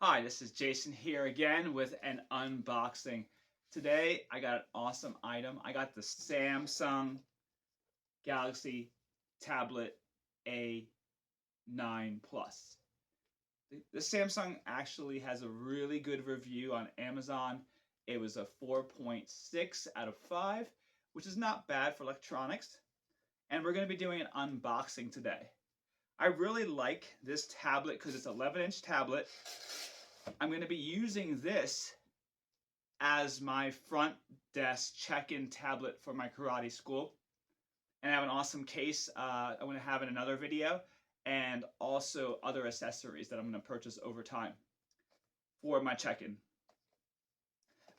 Hi, this is Jason here again with an unboxing. Today I got an awesome item. I got the Samsung Galaxy Tablet A9 Plus. The Samsung actually has a really good review on Amazon. It was a 4.6 out of 5, which is not bad for electronics. And we're going to be doing an unboxing today. I really like this tablet because it's an 11-inch tablet. I'm going to be using this as my front desk check-in tablet for my karate school. And I have an awesome case I'm going to have in another video, and also other accessories that I'm going to purchase over time for my check-in.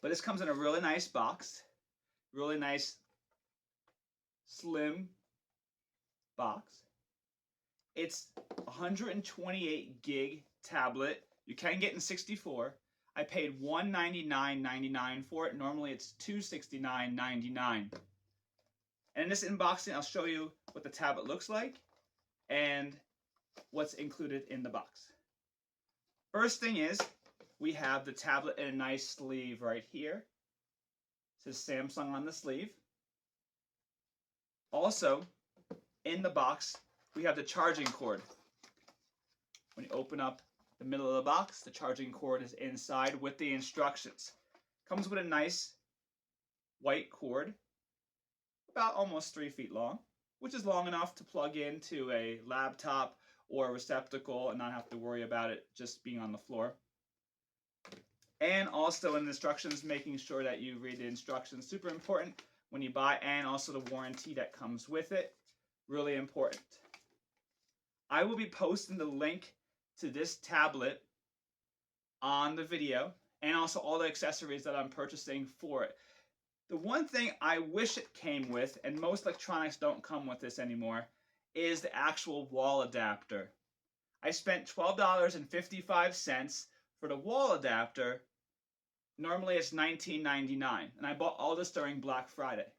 But this comes in a really nice box, really nice slim box. It's 128 gig tablet. You can get in 64. I paid $199.99 for it. Normally it's $269.99. And in this unboxing, I'll show you what the tablet looks like and what's included in the box. First thing is, we have the tablet in a nice sleeve right here. It says Samsung on the sleeve. Also, in the box, we have the charging cord. When you open up the middle of the box, the charging cord is inside with the instructions. Comes with a nice white cord, about almost 3 feet long, which is long enough to plug into a laptop or a receptacle and not have to worry about it just being on the floor. And also in the instructions, making sure that you read the instructions. Super important when you buy, and also the warranty that comes with it. Really important. I will be posting the link to this tablet on the video, and also all the accessories that I'm purchasing for it. The one thing I wish it came with, and most electronics don't come with this anymore, is the actual wall adapter. I spent $12.55 for the wall adapter. Normally it's $19.99, and I bought all this during Black Friday.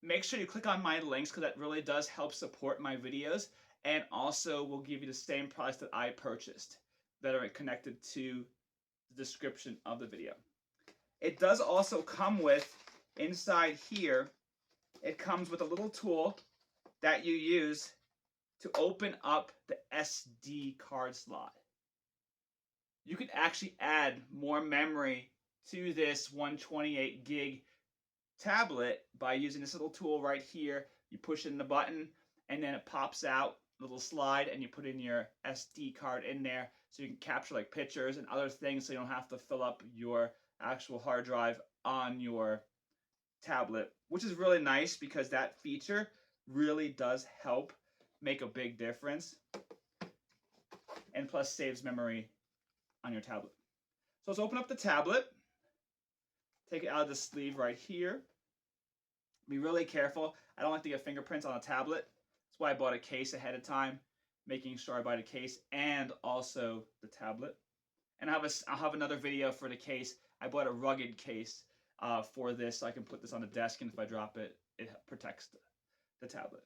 Make sure you click on my links because that really does help support my videos, and also will give you the same price that I purchased that are connected to the description of the video. It does also come with, inside here, it comes with a little tool that you use to open up the SD card slot. You can actually add more memory to this 128 gig tablet by using this little tool right here. You push in the button and then it pops out a little slide, and you put in your SD card in there so you can capture like pictures and other things, so you don't have to fill up your actual hard drive on your tablet, which is really nice because that feature really does help make a big difference, and plus saves memory on your tablet. So let's open up the tablet, take it out of the sleeve right here. Be really careful. I don't like to get fingerprints on a tablet. That's why I bought a case ahead of time, making sure I buy the case and also the tablet. And I'll have another video for the case. I bought a rugged case for this, so I can put this on the desk, and if I drop it, it protects the tablet.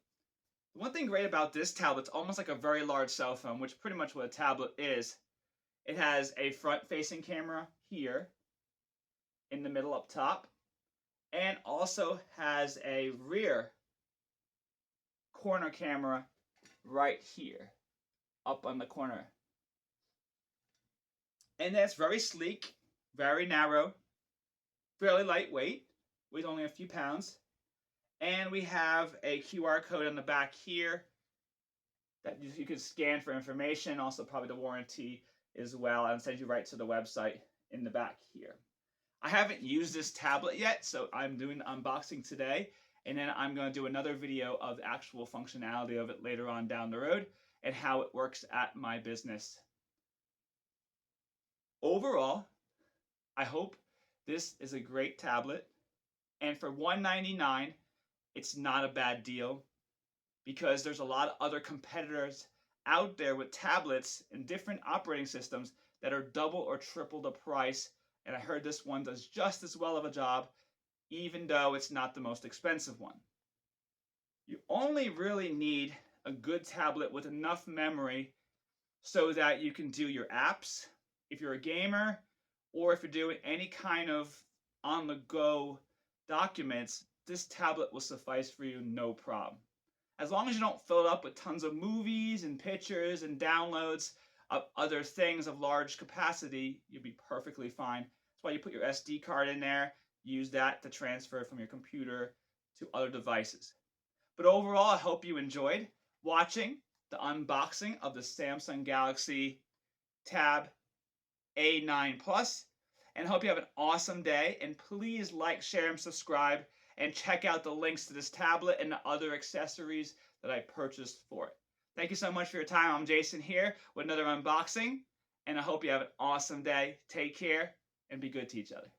The one thing great about this tablet, it's almost like a very large cell phone, which pretty much what a tablet is. It has a front-facing camera here in the middle up top, and also has a rear corner camera right here up on the corner. And that's very sleek, very narrow, fairly lightweight, weighs only a few pounds. And we have a QR code on the back here that you can scan for information, also probably the warranty as well, and send you right to the website in the back here. I haven't used this tablet yet, so I'm doing the unboxing today, and then I'm going to do another video of the actual functionality of it later on down the road and how it works at my business. Overall, I hope this is a great tablet, and for $199, it's not a bad deal because there's a lot of other competitors out there with tablets and different operating systems that are double or triple the price, and I heard this one does just as well of a job, even though it's not the most expensive one. You only really need a good tablet with enough memory so that you can do your apps if you're a gamer, or if you're doing any kind of on-the-go documents. This tablet will suffice for you, no problem. As long as you don't fill it up with tons of movies and pictures and downloads of other things of large capacity, you'll be perfectly fine. That's why you put your SD card in there, use that to transfer from your computer to other devices. But overall, I hope you enjoyed watching the unboxing of the Samsung Galaxy Tab A9 Plus, and hope you have an awesome day. And please like, share, and subscribe, and check out the links to this tablet and the other accessories that I purchased for it. Thank you so much for your time. I'm Jason here with another unboxing, and I hope you have an awesome day. Take care and be good to each other.